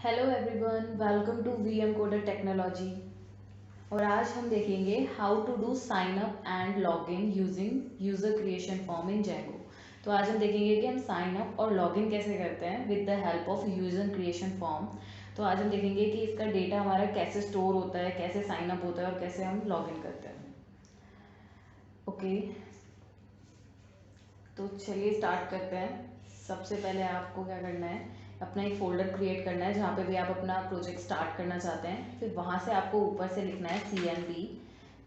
Hello everyone, welcome to VM coder technology. और आज हम देखेंगे how to do sign up and log in using user creation form in Django. तो आज हम देखेंगे कि हम साइन अप और लॉग इन कैसे करते हैं with the help of user creation form. तो आज हम देखेंगे कि इसका डेटा हमारा कैसे स्टोर होता है, कैसे साइन अप होता है और कैसे हम लॉग इन करते हैं। ओके, तो चलिए स्टार्ट करते हैं। सबसे पहले आपको क्या करना है, अपना एक फ़ोल्डर क्रिएट करना है जहाँ पे भी आप अपना प्रोजेक्ट स्टार्ट करना चाहते हैं। फिर वहाँ से आपको ऊपर से लिखना है CMD।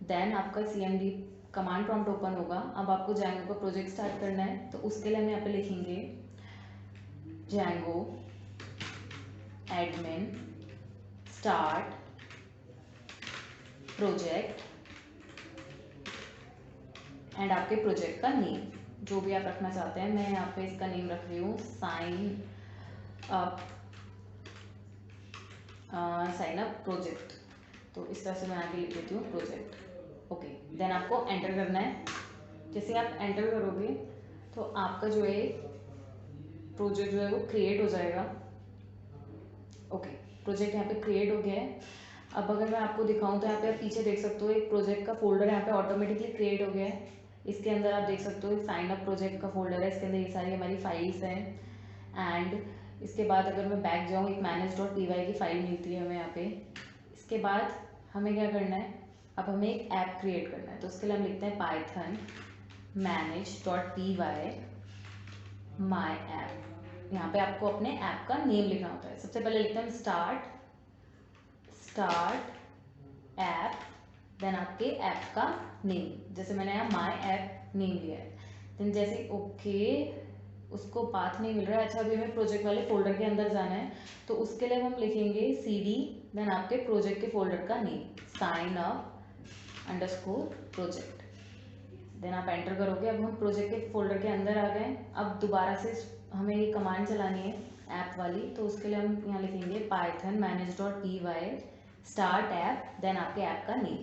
देन आपका CMD कमांड प्रॉम्प्ट ओपन होगा। अब आपको जैंगो का प्रोजेक्ट स्टार्ट करना है, तो उसके लिए हम यहाँ पे लिखेंगे Django admin start project and आपके प्रोजेक्ट का नेम जो भी आप रखना चाहते हैं। मैं यहाँ पे इसका नेम रख रही हूँ साइन अप प्रोजेक्ट। तो इस तरह से मैं आगे लिख देती हूँ प्रोजेक्ट। ओके, देन आपको एंटर करना है। जैसे आप एंटर करोगे तो आपका जो है प्रोजेक्ट जो है वो क्रिएट हो जाएगा। ओके, प्रोजेक्ट यहाँ पे क्रिएट हो गया है। अब अगर मैं आपको दिखाऊं तो यहाँ पे आप पीछे देख सकते हो एक प्रोजेक्ट का फोल्डर यहाँ पे ऑटोमेटिकली क्रिएट हो गया है। इसके अंदर आप देख सकते हो साइन अप प्रोजेक्ट का फोल्डर है, इसके अंदर ये सारी हमारी फाइल्स हैं। एंड इसके बाद अगर मैं बैक जाऊँ, एक manage.py की फाइल मिलती है हमें यहाँ पे। इसके बाद हमें क्या करना है, अब हमें एक ऐप क्रिएट करना है। तो उसके लिए हम लिखते हैं पाइथन manage.py माई ऐप। यहाँ पे आपको अपने ऐप का नेम लिखना होता है। सबसे पहले लिखते हैं स्टार्ट ऐप, देन आपके ऐप का नेम। जैसे मैंने यहाँ माई ऐप नेम लिया है। देन जैसे ओके, उसको पाथ नहीं मिल रहा है। अच्छा, अभी हमें प्रोजेक्ट वाले फोल्डर के अंदर जाना है, तो उसके लिए हम लिखेंगे CD, देन आपके प्रोजेक्ट के फोल्डर का name sign up _project. Then आप एंटर करोगे। अब हम प्रोजेक्ट के फोल्डर के अंदर आ गए। अब दोबारा से हमें ये कमांड चलानी है ऐप वाली। तो उसके लिए हम यहाँ लिखेंगे Python manage.py start app, then आपके ऐप का नेम।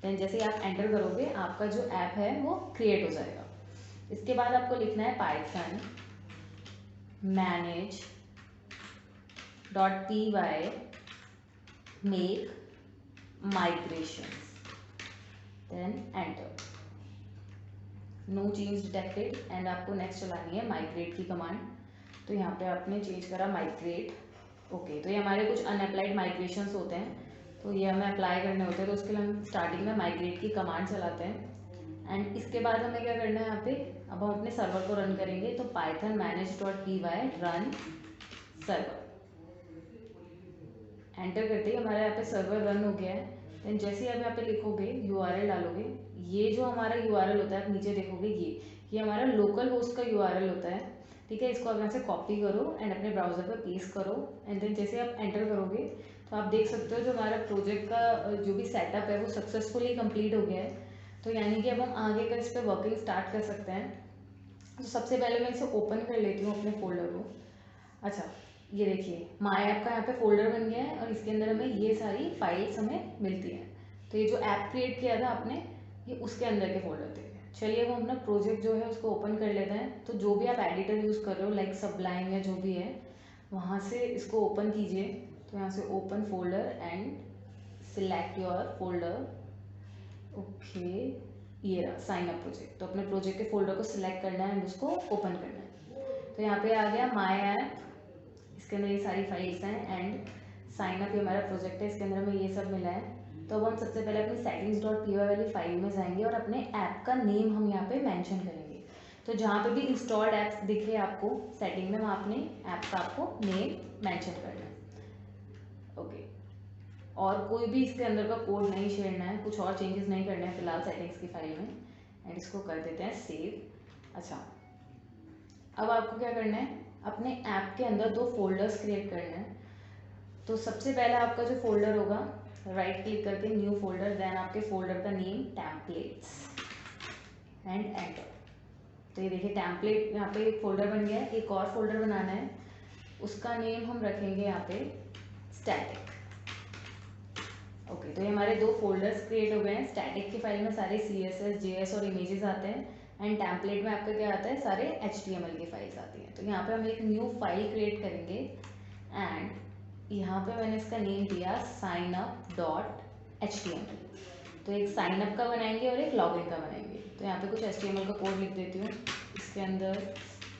देन जैसे आप एंटर करोगे आपका जो ऐप है वो क्रिएट हो जाएगा। इसके बाद आपको लिखना है Python manage.py make migration, then enter. No change detected and आपको नेक्स्ट चलानी है माइग्रेट की कमांड। तो यहाँ पे आपने चेंज करा माइग्रेट। ओके, तो ये हमारे कुछ अनअप्लाइड माइग्रेशंस होते हैं, तो ये हमें अप्लाई करने होते हैं। तो उसके लिए हम स्टार्टिंग में माइग्रेट की कमांड चलाते हैं। एंड इसके बाद हमें क्या करना है यहाँ पे, अब हम अपने सर्वर को रन करेंगे। तो Python manage.py run server. Enter करते ही हमारा यहाँ पे सर्वर रन हो गया है। देन जैसे ही आप यहाँ पे लिखोगे URL डालोगे, ये जो हमारा URL होता है आप नीचे देखोगे ये हमारा लोकल होस्ट का URL होता है। ठीक है, इसको आप यहाँ से कॉपी करो एंड अपने ब्राउजर पर पेस्ट करो। एंड देन जैसे आप एंटर करोगे तो आप देख सकते हो जो हमारा प्रोजेक्ट का जो भी सेटअप है वो सक्सेसफुली कंप्लीट हो गया है। तो यानी कि अब हम आगे का इस पर वर्किंग स्टार्ट कर सकते हैं। तो सबसे पहले मैं इसे ओपन कर लेती हूँ अपने फोल्डर को। अच्छा, ये देखिए माई ऐप का यहाँ पे फोल्डर बन गया है और इसके अंदर हमें ये सारी फाइल्स हमें मिलती हैं। तो ये जो ऐप क्रिएट किया था आपने, ये उसके अंदर के फोल्डर थे। चलिए हम अपना प्रोजेक्ट जो है उसको ओपन कर लेते हैं। तो जो भी आप एडिटर यूज़ कर रहे हो लाइक सबलाइन या जो भी है, वहाँ से इसको ओपन कीजिए। तो यहाँ से open folder and select your folder. Okay, ये रहा साइन अप प्रोजेक्ट। तो अपने प्रोजेक्ट के फोल्डर को सिलेक्ट करना है एंड उसको ओपन करना है। तो यहाँ पे आ गया माई ऐप, इसके अंदर ये सारी फाइल्स हैं। एंड साइन अप ये हमारा प्रोजेक्ट है, इसके अंदर हमें ये सब मिला है। तो अब हम सबसे पहले अपनी settings.py वाली फाइल में जाएंगे और अपने ऐप का नेम हम यहाँ पे मेंशन करेंगे। तो जहाँ पे भी इंस्टॉल्ड ऐप्स दिखे आपको सेटिंग में, वहाँ अपने ऐप का आपको नेम मेंशन करना है। ओके, और कोई भी इसके अंदर का कोड नहीं छेड़ना है, कुछ और चेंजेस नहीं करने हैं फिलहाल सेटिंग्स की फाइल में। एंड इसको कर देते हैं सेव। अच्छा, अब आपको क्या करना है, अपने ऐप के अंदर दो फोल्डर्स क्रिएट करने हैं। तो सबसे पहला आपका जो फोल्डर होगा, राइट क्लिक करके न्यू फोल्डर, देन आपके फोल्डर का नेम टेम्पलेट्स एंड एंटर। तो ये देखिए टेम्पलेट यहाँ पे एक फोल्डर बन गया है। एक और फोल्डर बनाना है, उसका नेम हम रखेंगे यहाँ पे स्टैटिक। ओके, तो ये हमारे दो फोल्डर्स क्रिएट हो गए हैं। स्टैटिक की फाइल में सारे CSS JS और इमेजेस आते हैं एंड टेम्पलेट में आपका क्या आता है, सारे HTML की फाइल्स आती हैं। तो यहाँ पे हम एक न्यू फाइल क्रिएट करेंगे एंड यहाँ पे मैंने इसका नेम दिया signup.html। तो एक साइनअप का बनाएंगे और एक लॉगिन का बनाएंगे। तो यहाँ पे कुछ HTML का कोड लिख देती हूँ। इसके अंदर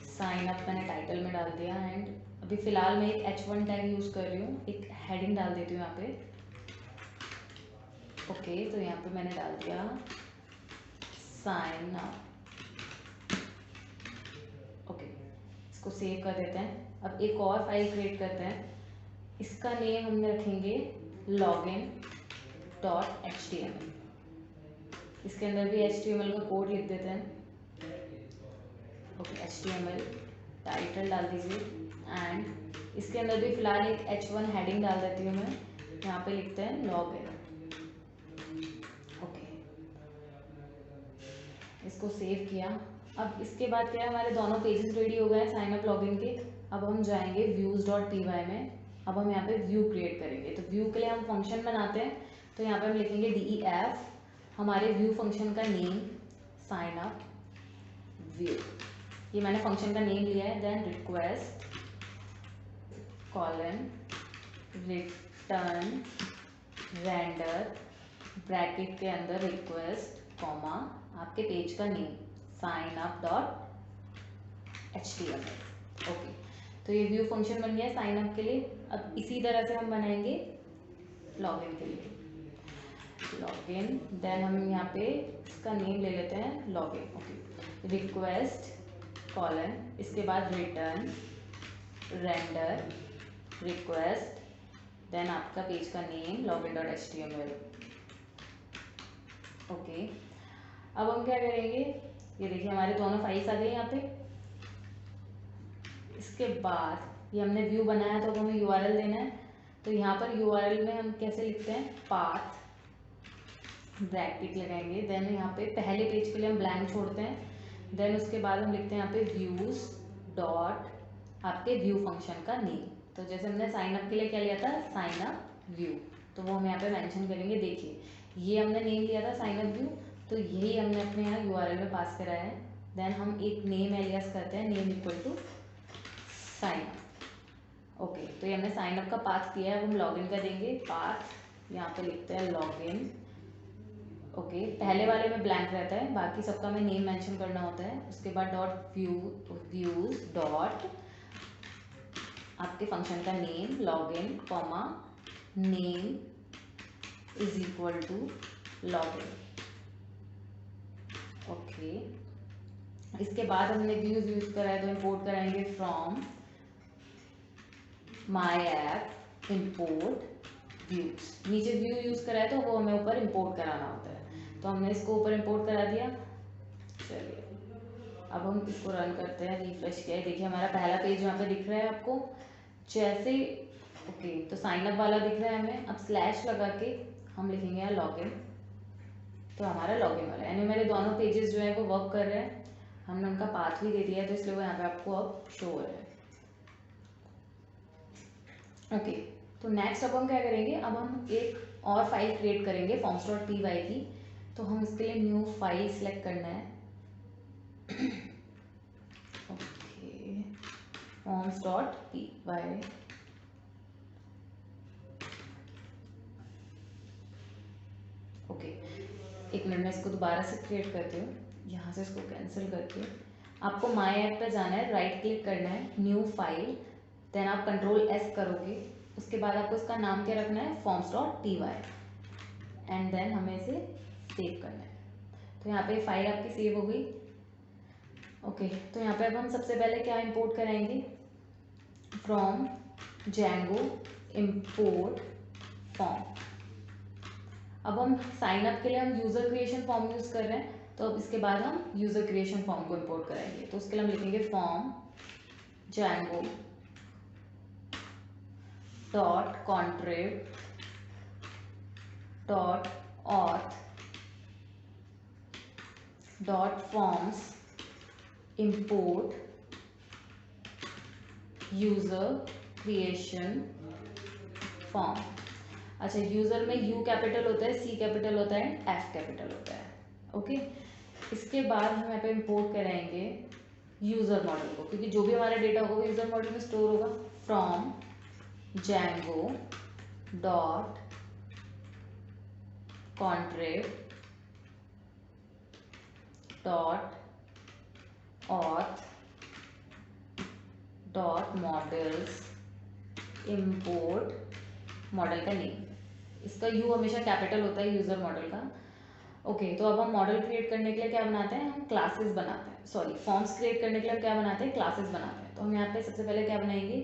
साइनअप मैंने टाइटल में डाल दिया एंड अभी फ़िलहाल मैं एक h1 टैग यूज़ कर रही हूँ। एक हेडिंग डाल देती हूँ यहाँ पे। ओके, तो यहाँ पे मैंने डाल दिया साइन अप। ओके, इसको सेव कर देते हैं। अब एक और फाइल क्रिएट करते हैं। इसका नेम हमने रखेंगे login.html। इसके अंदर भी HTML का कोड लिख देते हैं। ओके, HTML टाइटल डाल दीजिए एंड इसके अंदर भी फिलहाल एक h1 हेडिंग डाल देती हूँ मैं। यहाँ पे लिखते हैं लॉगिन। ओके, इसको सेव किया। अब इसके बाद क्या है, हमारे दोनों पेजेस रेडी हो गए हैं साइन अप लॉगिन के। अब हम जाएंगे views.py में। अब हम यहाँ पे व्यू क्रिएट करेंगे। तो व्यू के लिए हम फंक्शन बनाते हैं। तो यहाँ पे हम लिखेंगे def हमारे व्यू फंक्शन का नेम साइन अप व्यू। ये मैंने फंक्शन का नेम लिया है। Then request colon return render bracket के अंदर रिक्वेस्ट कॉमा आपके पेज का नेम signup.html। ओके, तो ये व्यू फंक्शन बन गया साइन अप के लिए। अब इसी तरह से हम बनाएंगे लॉगिन के लिए। लॉगिन, देन हम यहाँ पे इसका नेम ले लेते हैं लॉगिन। ओके, रिक्वेस्ट कॉलन, इसके बाद रिटर्न रेंडर रिक्वेस्ट, देन आपका पेज का नेम login.html। ओके, अब हम क्या करेंगे, ये देखिए हमारे दोनों फाइल्स आ गई यहाँ पे। इसके बाद ये हमने व्यू बनाया तो हमें URL देना है। तो यहाँ पर URL में हम कैसे लिखते हैं, पाथ ब्रैकेट लगाएंगे। देन यहाँ पे पहले पेज के लिए हम ब्लैंक छोड़ते हैं। देन उसके बाद हम लिखते हैं यहाँ पे व्यूज डॉट आपके व्यू फंक्शन का नेम। तो जैसे हमने साइन अप के लिए क्या लिया था, साइन अप व्यू, तो वो हम यहाँ पे मेंशन करेंगे। देखिए ये हमने नेम लिया था साइन अप व्यू, तो यही हमने अपने यहाँ URL में पास कराया है। देन हम एक नेम एलियास करते हैं, name equal to sign up. Okay, तो ये हमने साइन अप का पाथ दिया है। अब हम लॉगिन का देंगे पाथ, यहाँ पे लिखते हैं लॉगिन। ओके, पहले वाले में ब्लैंक रहता है, बाकी सबका में नेम मेंशन करना होता है। उसके बाद डॉट व्यूज डॉट आपके फंक्शन का name login comma name is equal to login. Okay, इसके बाद हमने व्यूज यूज करा है तो इंपोर्ट कराएंगे from my app import views. नीचे व्यू यूज करा है तो वो हमें ऊपर इंपोर्ट कराना होता है, तो हमने इसको ऊपर इंपोर्ट करा दिया। चलिए अब हम इसको रन करते हैं, रिफ्रेश किया है। देखिए हमारा पहला पेज यहाँ पे दिख रहा है आपको जैसे। ओके, तो साइन अप वाला दिख रहा है हमें। अब स्लैश लगा के हम लिखेंगे यहाँ लॉगिन, तो हमारा लॉगिन वाला है। यानी मेरे दोनों पेजेस जो है वो वर्क कर रहे हैं। हमने उनका पाथ भी दे दिया है तो इसलिए वो यहाँ पे आपको अब शो हो रहा है। ओके, तो नेक्स्ट अब हम क्या करेंगे, अब हम एक और फाइल क्रिएट करेंगे forms.py की। तो हम इसके लिए न्यू फाइल सेलेक्ट करना है। Okay, forms.py। ओके, एक मिनट में इसको दोबारा से क्रिएट करती हूँ। यहाँ से इसको कैंसिल करके आपको माई ऐप पे जाना है, राइट क्लिक करना है, न्यू फाइल, देन आप Ctrl+S करोगे। उसके बाद आपको इसका नाम क्या रखना है, forms.py, एंड देन हमें इसे सेव करना है। तो यहाँ पे फाइल आपकी सेव हो गई। ओके, तो यहाँ पे अब हम सबसे पहले क्या इंपोर्ट कराएंगे, फ्रॉम Django import फॉर्म। अब हम साइन अप के लिए हम यूज़र क्रिएशन फॉर्म यूज़ कर रहे हैं, तो अब इसके बाद हम यूज़र क्रिएशन फॉर्म को इंपोर्ट कराएंगे। तो उसके लिए हम लिखेंगे form Django dot contrib dot auth dot forms import user creation form. अच्छा, यूज़र में U कैपिटल होता है, C कैपिटल होता है, F कैपिटल होता है। ओके, इसके बाद हम यहाँ पे इंपोर्ट कराएंगे यूज़र मॉडल को, क्योंकि जो भी हमारा डेटा होगा वो यूज़र मॉडल में स्टोर होगा। From Django dot contrib dot auth dot models import model का नेम। इसका यू हमेशा कैपिटल होता है यूज़र मॉडल का। ओके, तो अब हम मॉडल क्रिएट करने के लिए क्या बनाते हैं, हम क्लासेस बनाते हैं, सॉरी फॉर्म्स क्रिएट करने के लिए हम क्या बनाते हैं, क्लासेस बनाते हैं। तो हम यहाँ पे सबसे पहले क्या बनाएंगे,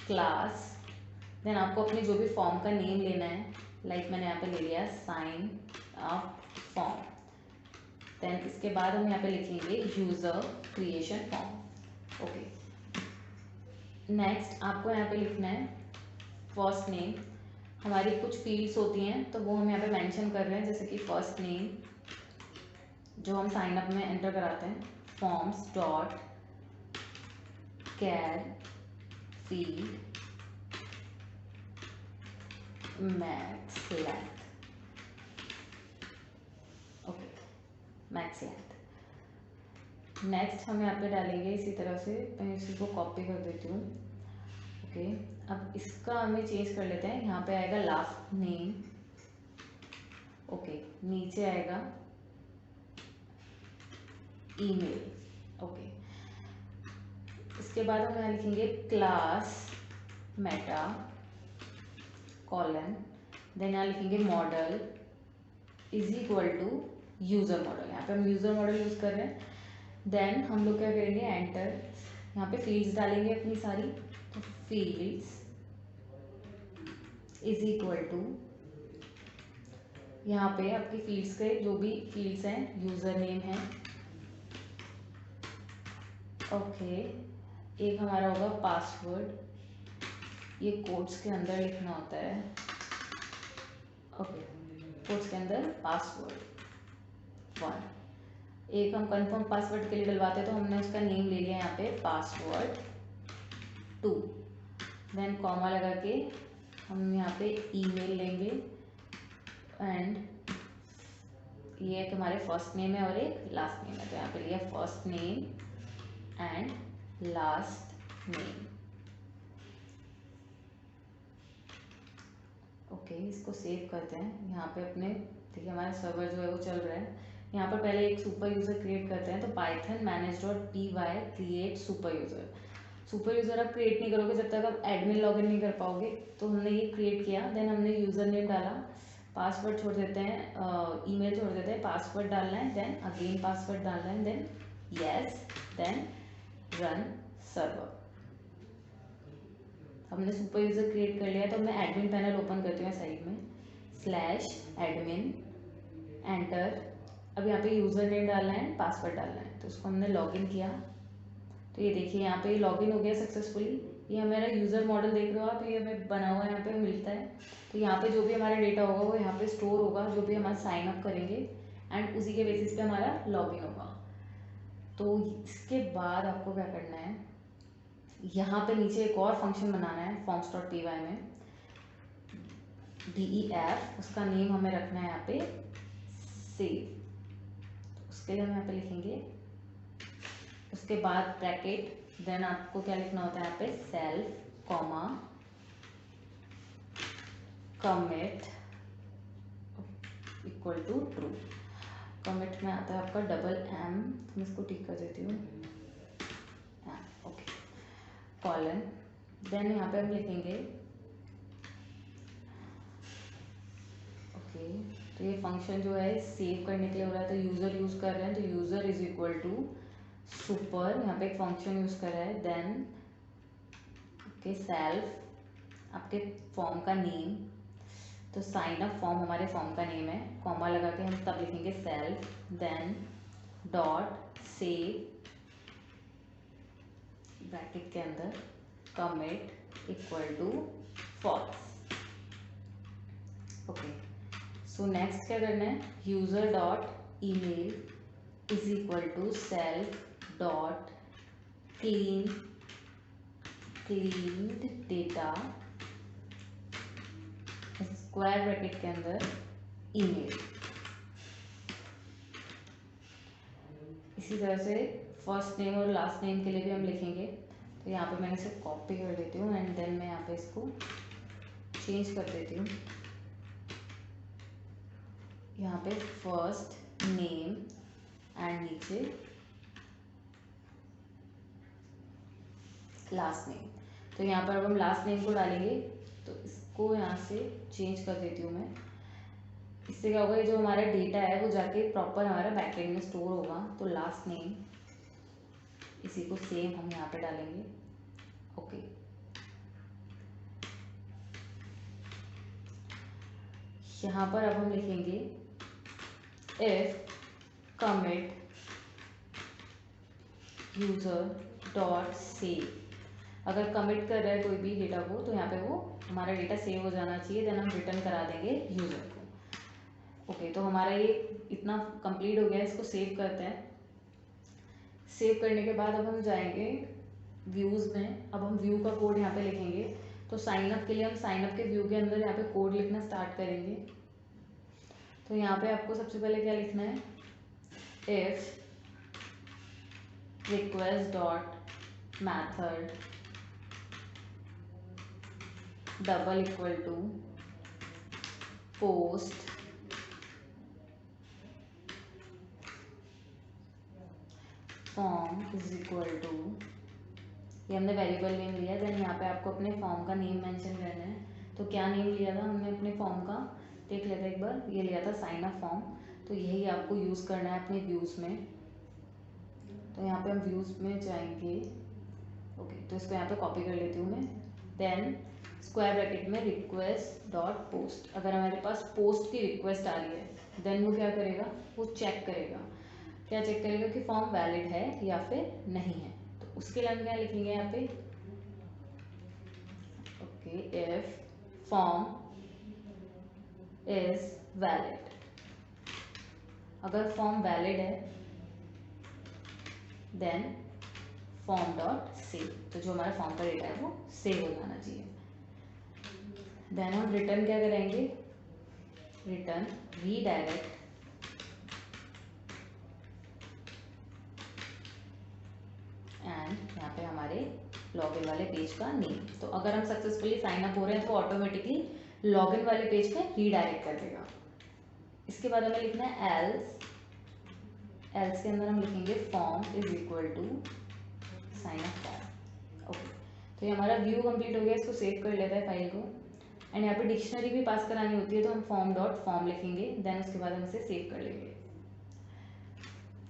क्लास। देन आपको अपने जो भी फॉर्म का नेम लेना है, लाइक मैंने यहाँ पे ले लिया साइन अप फॉर्म। देन इसके बाद हम यहाँ पे लिखेंगे user creation form. Okay, next आपको यहाँ पे लिखना है फर्स्ट नेम। हमारी कुछ फील्ड्स होती हैं तो वो हम यहाँ पे मेंशन कर रहे हैं, जैसे कि फर्स्ट नेम जो हम साइन अप में एंटर कराते हैं, forms dot char field max length. Okay, max length. Next हम यहाँ पे डालेंगे इसी तरह से, मैं इसी को कॉपी कर देती हूँ। ओके, अब इसका हमें चेंज कर लेते हैं, यहाँ पे आएगा लास्ट नेम। ओके, नीचे आएगा ईमेल। ओके, इसके बाद हम यहाँ लिखेंगे क्लास मेटा कॉलन, देन यहाँ लिखेंगे model is equal to user model. यहाँ पे हम यूज़र मॉडल यूज़ कर रहे हैं। देन हम लोग क्या करेंगे, एंटर। यहाँ पे फील्ड्स डालेंगे अपनी सारी, तो फील्ड्स इज इक्वल टू, यहाँ पे आपकी फील्ड्स के जो भी फील्ड्स हैं, यूज़र नेम है। ओके, एक हमारा होगा पासवर्ड, ये कोड्स के अंदर लिखना होता है। ओके, कोड्स के अंदर पासवर्ड 1। एक हम कंफर्म पासवर्ड के लिए डलवाते हैं, तो हमने उसका नेम ले लिया यहाँ पे पासवर्ड 2। देन कॉमा लगा के हम यहाँ पे ईमेल लेंगे, एंड ये एक हमारे फर्स्ट नेम है और एक लास्ट नेम है, तो यहाँ पे लिया first name and last name. Okay, इसको सेव करते हैं। यहाँ पे अपने देखिए हमारा सर्वर जो है वो चल रहा है। यहाँ पर पहले एक सुपर यूज़र क्रिएट करते हैं, तो Python manage.py create super user. Super user आप क्रिएट नहीं करोगे जब तक आप एडमिन लॉगिन नहीं कर पाओगे, तो हमने ये क्रिएट किया। देन हमने यूज़र नेम डाला, पासवर्ड छोड़ देते हैं, ईमेल छोड़ देते हैं, पासवर्ड डालना है, देन अगेन पासवर्ड डालना है, then yes, then run server. हमने सुपर यूज़र क्रिएट कर लिया, तो मैं एडमिन पैनल ओपन करती हूँ साइड में, /admin एंटर। अब यहाँ पे यूज़र नेम डालना है, पासवर्ड डालना है, तो उसको हमने लॉगिन किया। तो ये देखिए यहाँ पे लॉगिन हो गया सक्सेसफुली। ये हमारा यूज़र मॉडल देख रहे हो आप, ये हमें बना हुआ यहाँ पे मिलता है। तो यहाँ पे जो भी हमारा डेटा होगा वो यहाँ पे स्टोर होगा, जो भी हमारा साइन अप करेंगे, एंड उसी के बेसिस पे हमारा लॉगिन होगा। तो इसके बाद आपको क्या करना है, यहाँ पे नीचे एक और फंक्शन बनाना है forms.py में, def, उसका नेम हमें रखना है यहाँ पे सेव। उसके लिए हम यहाँ पे लिखेंगे, उसके बाद ब्रैकेट, देन आपको क्या लिखना होता है यहाँ पे self comma commit equal to true. Commit में आता है आपका $M, मैं इसको ठीक कर देती हूँ, ओके, कॉलन। देन यहाँ पे हम लिखेंगे, ओके, तो ये फंक्शन जो है सेव करने के लिए हो रहा है, तो यूज़र यूज़ कर रहे हैं, तो user is equal to super, यहाँ पे एक फंक्शन यूज़ कर रहा है, देन ओके सेल्फ, आपके फॉर्म का नेम, तो साइन अप फॉर्म हमारे फॉर्म का नेम है, कॉमा लगा के हम तब लिखेंगे self, then dot save bracket के अंदर commit equal to false. Okay, so next क्या करना है, user dot email is equal to self dot cleaned data square bracket के अंदर ईमेल। इसी तरह से फर्स्ट नेम और लास्ट नेम के लिए भी हम लिखेंगे। तो यहाँ पे मैंने इसे कॉपी कर देती हूँ, एंड देन मैं यहाँ पे इसको चेंज कर देती हूँ, यहाँ पे फर्स्ट नेम एंड नीचे लास्ट नेम। तो यहाँ पर अब हम लास्ट नेम को डालेंगे, तो इसको यहाँ से चेंज कर देती हूँ मैं। इससे क्या होगा, ये जो हमारा डेटा है वो जाके प्रॉपर हमारा बैकएंड में स्टोर होगा। तो लास्ट नेम, इसी को सेम हम यहाँ पे डालेंगे। ओके, यहाँ पर अब हम लिखेंगे if commit user dot save. अगर कमिट कर रहा है कोई भी डेटा को, तो यहाँ पे वो हमारा डेटा सेव हो जाना चाहिए, देन हम रिटर्न करा देंगे यूजर को। ओके, तो हमारा ये इतना कंप्लीट हो गया, इसको सेव करते हैं। सेव करने के बाद अब हम जाएंगे व्यूज़ में। अब हम व्यू का कोड यहाँ पे लिखेंगे। तो साइन अप के लिए हम साइन अप के व्यू के अंदर यहाँ पे कोड लिखना स्टार्ट करेंगे। तो यहाँ पे आपको सबसे पहले क्या लिखना है, if request dot method double equal to post form is equal to, ये हमने वेरिएबल नेम लिया है। देन यहाँ पे आपको अपने फॉर्म का नेम मेंशन करना है। तो क्या नेम लिया था हमने अपने फॉर्म का, देख लेते हैं एक बार। ये लिया था साइन अप फॉर्म। तो यही आपको यूज़ करना है अपने व्यूज़ में। तो यहाँ पे हम व्यूज़ में जाएंगे। ओके, तो इसको यहाँ पे कॉपी कर लेती हूँ मैं। देन स्क्वायर ब्रैकेट में रिक्वेस्ट डॉट पोस्ट। अगर हमारे पास पोस्ट की रिक्वेस्ट आ रही है, देन वो क्या करेगा, वो चेक करेगा। क्या चेक करेगा कि फॉर्म वैलिड है या फिर नहीं है। तो उसके लिए हम क्या लिखेंगे यहाँ पे, okay, if form is valid. अगर फॉर्म वैलिड है, देन फॉर्म डॉट सेव। तो जो हमारा फॉर्म का डेटा है वो सेव हो जाना चाहिए। देन हम रिटर्न क्या करेंगे, रिटर्न रीडायरेक्ट एंड यहाँ पे हमारे लॉगिन वाले पेज का नेम। तो अगर हम सक्सेसफुली साइन अप हो रहे हैं तो ऑटोमेटिकली लॉगिन वाले पेज पे रीडायरेक्ट कर देगा। इसके बाद हमें लिखना है एल्स। एल्स के अंदर हम लिखेंगे form is equal to sign up form. Okay, तो ये हमारा व्यू कंप्लीट हो गया। इसको सेव कर लेते हैं फाइल को। एंड यहाँ पे डिक्शनरी भी पास करानी होती है, तो हम फॉर्म डॉट फॉर्म लिखेंगे। देन उसके बाद हम इसे सेव कर लेंगे।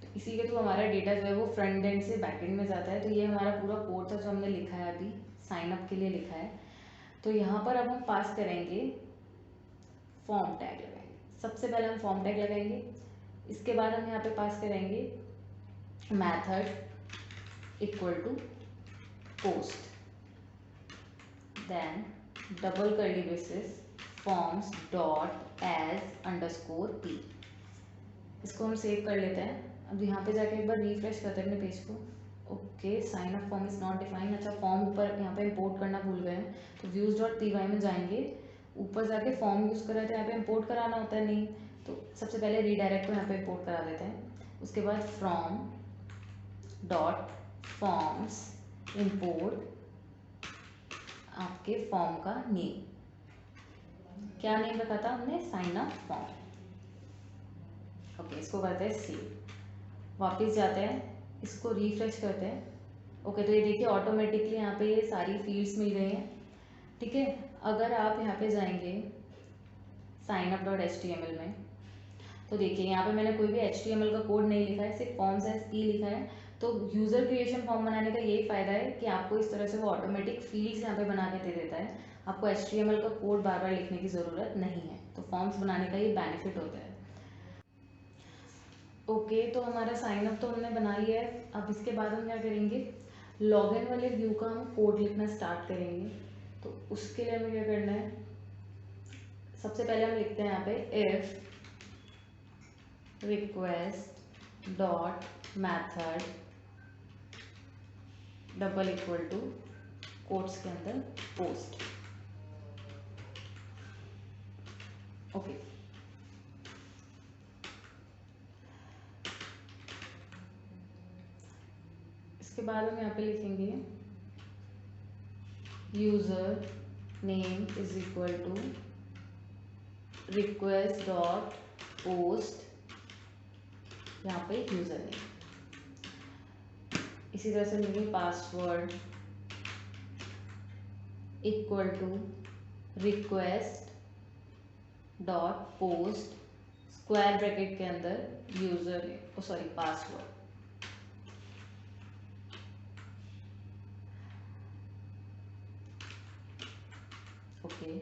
तो इसी के थ्रू हमारा डेटा जो है वो फ्रंट एंड से बैक एंड में जाता है। तो ये हमारा पूरा कोड था जो हमने लिखा है अभी, साइन अप के लिए लिखा है। तो यहाँ पर अब हम पास करेंगे फॉर्म टैग लगाएंगे। सबसे पहले हम फॉर्म टैग लगाएंगे। इसके बाद हम यहाँ पे पास करेंगे method equal to post, then double curly braces forms dot as underscore P. इसको हम सेव कर लेते हैं। अब यहाँ पे जाके एक बार रिफ्रेश करते हैं अपने पेज को। Okay, sign up form is not defined. अच्छा, फॉर्म ऊपर यहाँ पे इंपोर्ट करना भूल गए हैं। तो व्यूज डॉट पी वाई में जाएंगे, ऊपर जाके फॉर्म यूज़ कर रहे थे, यहाँ पे इंपोर्ट कराना होता है नहीं। तो सबसे पहले रीडायरेक्ट को यहाँ पे इंपोर्ट करा देते हैं। उसके बाद फ्रॉम डॉट फॉर्म्स इंपोर्ट आपके फॉर्म का नेम। क्या नेम रखा था हमने, साइन अप फॉर्म। ओके, इसको करते हैं सेव। वापस जाते हैं, इसको रिफ्रेश करते हैं। ओके, तो ये देखिए ऑटोमेटिकली यहाँ पे ये सारी फील्ड्स मिल गई हैं। ठीक है, अगर आप यहाँ पे जाएंगे साइन अप डॉट HTML में, तो देखिए यहाँ पे मैंने कोई भी HTML का कोड नहीं लिखा है, सिर्फ फॉर्म्स एज पी लिखा है। तो यूज़र क्रिएशन फॉर्म बनाने का यही फ़ायदा है कि आपको इस तरह से वो ऑटोमेटिक फील्ड्स यहाँ पे बना के दे देता है। आपको HTML का कोड बार बार लिखने की ज़रूरत नहीं है। तो फॉर्म्स बनाने का ये बेनिफिट होता है। ओके, तो हमारा साइन अप तो हमने बना लिया है। अब इसके बाद हम क्या करेंगे, लॉगिन वाले व्यू का हम कोड लिखना स्टार्ट करेंगे। तो उसके लिए हमें क्या करना है, सबसे पहले हम लिखते हैं यहाँ पे if request dot method double equal to quotes के अंदर पोस्ट। ओके, इसके बाद हम यहाँ पे लिखेंगे user name is equal to request dot post, यहाँ पे यूजर नेम। इसी तरह से लिखेंगे password equal to request dot post square bracket के अंदर यूजर सॉरी पासवर्ड। ओके,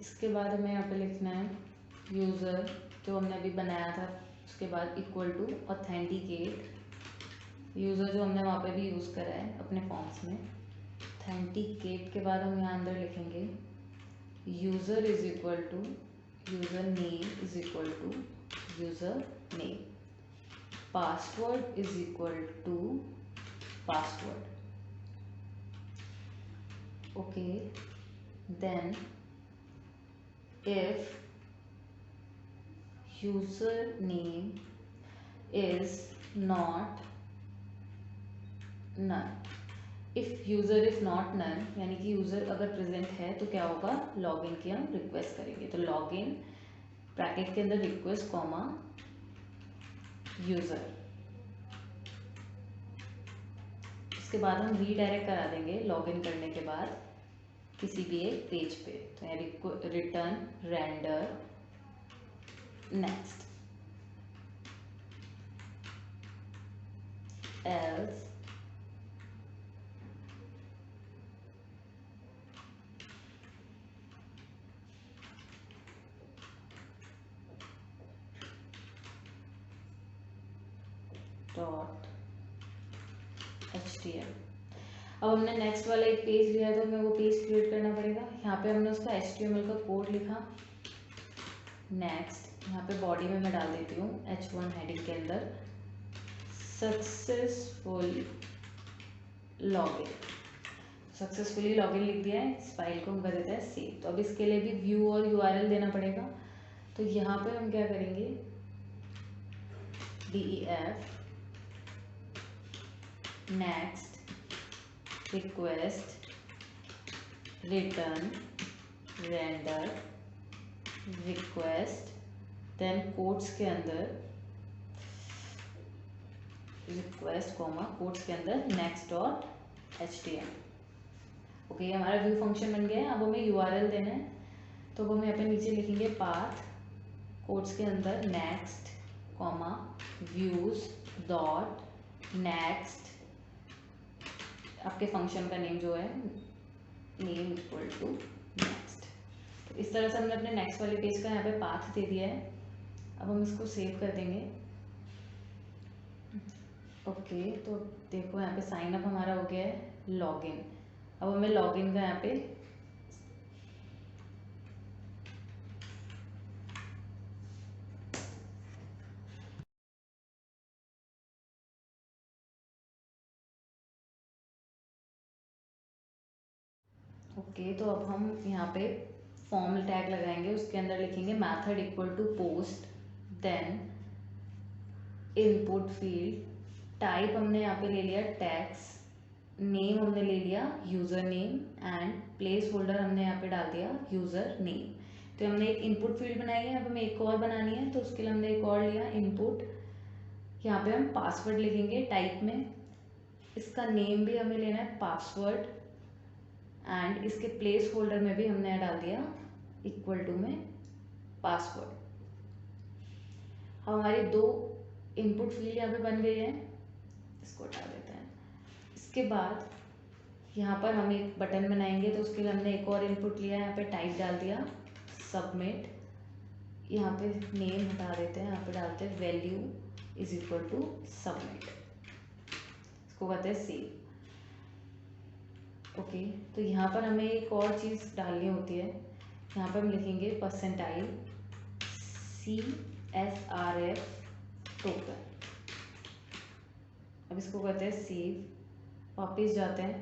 इसके बाद हमें यहाँ पे लिखना है यूज़र जो हमने अभी बनाया था, उसके बाद इक्वल टू ऑथेंटिकेट, यूज़र जो हमने वहाँ पे भी यूज़ करा है अपने फॉर्म्स में। ऑथेंटिकेट के बाद हम यहाँ अंदर लिखेंगे user is equal to user name is equal to user name, password is equal to password. Okay, then if username is not none, if user is not none यानी कि यूज़र अगर प्रेजेंट है तो क्या होगा, लॉगिन की हम request करेंगे। तो लॉगिन ब्रैकेट के अंदर रिक्वेस्ट कॉमा यूज़र, इसके बाद हम रीडायरेक्ट करा देंगे लॉगिन करने के बाद किसी भी एक पेज पे। तो यहाँ return render next else dot HTML। अब हमने नेक्स्ट वाला एक पेज लिया तो हमें वो पेज क्रिएट करना पड़ेगा। यहाँ पे हमने उसका HTML का कोड लिखा, नेक्स्ट यहाँ पे बॉडी में मैं डाल देती हूँ H1 हेडिंग के अंदर सक्सेसफुल लॉगिन, सक्सेसफुली लॉगिन लिख दिया है। इस फाइल को हम कर देते हैं सेव। तो अब इसके लिए भी व्यू और URL देना पड़ेगा। तो यहाँ पे हम क्या करेंगे, DEF next request return render request, then quotes के अंदर रिक्वेस्ट कॉमा कोट्स के अंदर नेक्स्ट डॉट HTML। ओके, हमारा व्यू फंक्शन बन गया है। अब हमें URL देना है, तो अब हम यहाँ पे नीचे लिखेंगे पाथ कोट्स के अंदर next comma views dot next, आपके फंक्शन का नेम जो है नेम इक्वल टू नेक्स्ट। तो इस तरह से हमने अपने नेक्स्ट वाले पेज का यहाँ पे पाथ दे दिया है। अब हम इसको सेव कर देंगे। ओके, तो देखो यहाँ पे साइन अप हमारा हो गया है, लॉगिन। अब हमें लॉगिन का यहाँ पे ओके, तो अब हम यहाँ पे फॉर्म टैग लगाएंगे, उसके अंदर लिखेंगे method equal to post, then input field type हमने यहाँ पे ले लिया टैक्स, नेम हमने ले लिया user name and place holder हमने यहाँ पे डाल दिया यूज़र नेम। तो हमने एक इनपुट फील्ड बनाई है, अब हमें एक और बनानी है, तो उसके लिए हमने एक और लिया इनपुट। यहाँ पे हम पासवर्ड लिखेंगे टाइप में, इसका नेम भी हमें लेना है पासवर्ड एंड इसके प्लेस होल्डर में भी हमने डाल दिया इक्वल टू में पासवर्ड। हमारी दो इनपुट फील्ड यहाँ पे बन गई है, इसको हटा देते हैं। इसके बाद यहाँ पर हम एक बटन बनाएंगे, तो उसके लिए हमने एक और इनपुट लिया, यहाँ पे टाइप डाल दिया सबमिट, यहाँ पे नेम हटा देते हैं, यहाँ पे डालते हैं value is equal to submit, इसको कहते हैं सेव। ओके, तो यहाँ पर हमें एक और चीज़ डालनी होती है, यहाँ पर हम लिखेंगे परसेंटाइल CSRF टोकन। अब इसको करते हैं सेव, वापस जाते हैं,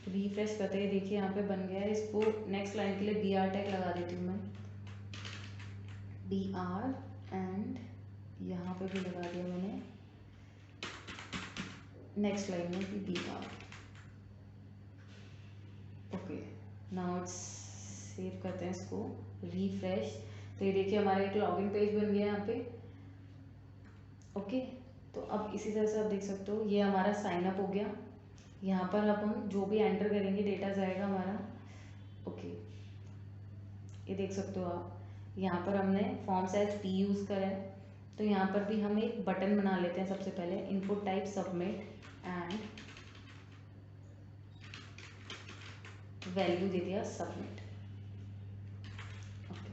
रिफ्रेश करते हैं, देखिए यहाँ पे बन गया है। इसको नेक्स्ट लाइन के लिए BR टैग लगा देती हूँ मैं, BR एंड यहाँ पे भी लगा दिया मैंने नेक्स्ट लाइन में भी BR। Okay, now it's save करते हैं इसको, रिफ्रेश। तो ये देखिए हमारा एक लॉगिन पेज बन गया यहाँ पे। ओके, तो अब इसी तरह से आप देख सकते हो ये हमारा साइन अप हो गया। यहाँ पर अब हम जो भी एंटर करेंगे डेटा जाएगा हमारा। ओके, ये देख सकते हो आप, यहाँ पर हमने फॉर्म्स एज पी यूज़ करा है। तो यहाँ पर भी हम एक बटन बना लेते हैं। सबसे पहले input type submit and value दे दिया सबमिट। ओके,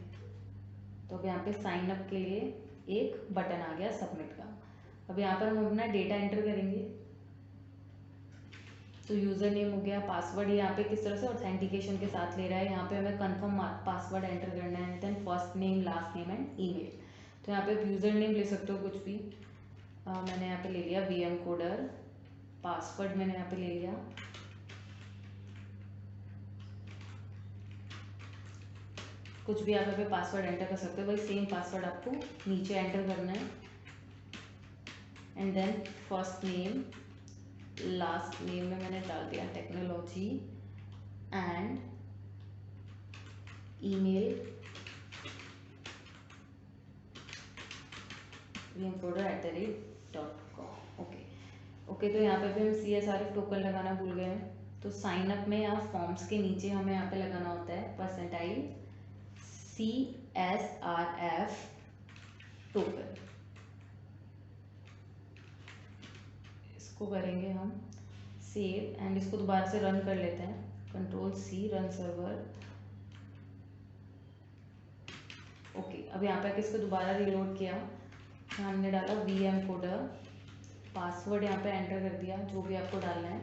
तो अब यहाँ पे साइन अप के लिए एक बटन आ गया सबमिट का। अब यहाँ पर हम अपना डेटा एंटर करेंगे। तो यूज़र नेम हो गया, पासवर्ड यहाँ पे किस तरह से ऑथेंटिकेशन के साथ ले रहा है। यहाँ पे हमें कंफर्म पासवर्ड एंटर करना है। Then first name, last name and email. तो यहाँ पे आप यूज़र नेम ले सकते हो कुछ भी। मैंने यहाँ पे ले लिया VM कोडर। पासवर्ड मैंने यहाँ पे ले लिया, कुछ भी आप यहाँ पे पासवर्ड एंटर कर सकते हो। वही सेम पासवर्ड आपको नीचे एंटर करना है। And then first name, last name में मैंने डाल दिया technology and email vmcoder@com। Okay, तो यहाँ पे भी हम CSRF टोकन लगाना भूल गए हैं। तो साइन अप में यहाँ फॉर्म्स के नीचे हमें यहाँ पे लगाना होता है परसेंटाइल CSRF टोकन। इसको करेंगे हम सेव एंड इसको दोबारा से रन कर लेते हैं। Ctrl+C run server. ओके, अब यहाँ पे इसको दोबारा रिलोड किया। हमने डाला VM कोडर, पासवर्ड यहाँ पे एंटर कर दिया जो भी आपको डालना है।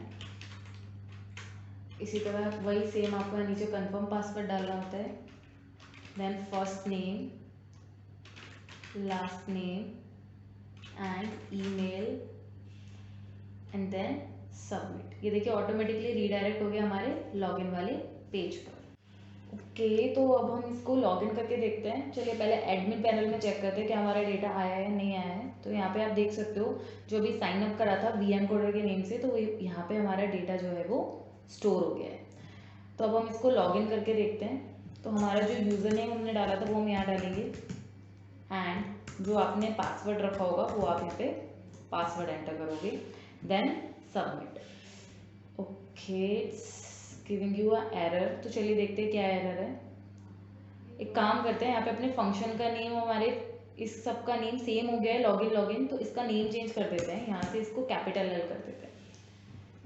इसी तरह वही सेम आपको नीचे कंफर्म पासवर्ड डालना होता है। Then first name, last name and email and then submit. ये देखिए ऑटोमेटिकली रीडायरेक्ट हो गया हमारे लॉगिन वाले पेज पर। ओके, तो अब हम इसको लॉगिन करके देखते हैं। चलिए पहले एडमिन पैनल में चेक करते हैं कि हमारा डेटा आया है या नहीं आया है। तो यहाँ पे आप देख सकते हो जो भी साइन अप करा था VM कोडर के नेम से, तो वो यहाँ पे हमारा डेटा जो है वो स्टोर हो गया है। तो अब हम इसको लॉगिन करके देखते हैं। तो हमारा जो यूज़र नेम हमने डाला था वो हम यहाँ डालेंगे एंड जो आपने पासवर्ड रखा होगा वो आप यहाँ पे पासवर्ड एंटर करोगे। Then submit. Okay, giving you a error. तो चलिए देखते हैं क्या एरर है। एक काम करते हैं, यहाँ पे अपने फंक्शन का नेम, हमारे इस सब का नेम सेम हो गया है लॉगिन, तो इसका नेम चेंज कर देते हैं। यहाँ से इसको कैपिटल L कर देते हैं।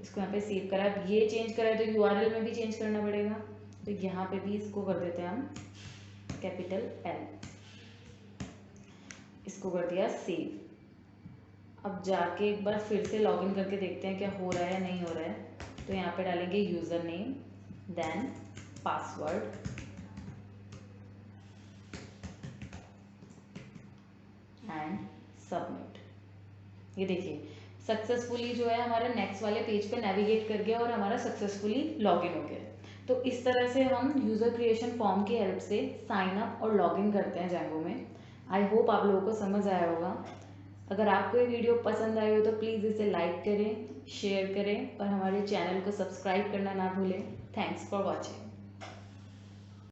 इसको यहाँ पे सेव करा। अब ये चेंज करा है तो URL में भी चेंज करना पड़ेगा। तो यहाँ पे भी इसको कर देते हैं हम कैपिटल L। इसको कर दिया सेव। अब जाके एक बार फिर से लॉगिन करके देखते हैं क्या हो रहा है या नहीं हो रहा है। तो यहाँ पे डालेंगे user name, then password and submit. ये देखिए सक्सेसफुली जो है हमारा नेक्स्ट वाले पेज पे नेविगेट कर गया और हमारा सक्सेसफुली लॉगिन हो गया। तो इस तरह से हम यूज़र क्रिएशन फॉर्म की हेल्प से साइन अप और लॉगिन करते हैं जैंगो में। आई होप आप लोगों को समझ आया होगा। अगर आपको ये वीडियो पसंद आई हो तो प्लीज़ इसे लाइक करें, शेयर करें और हमारे चैनल को सब्सक्राइब करना ना भूलें। Thanks for watching.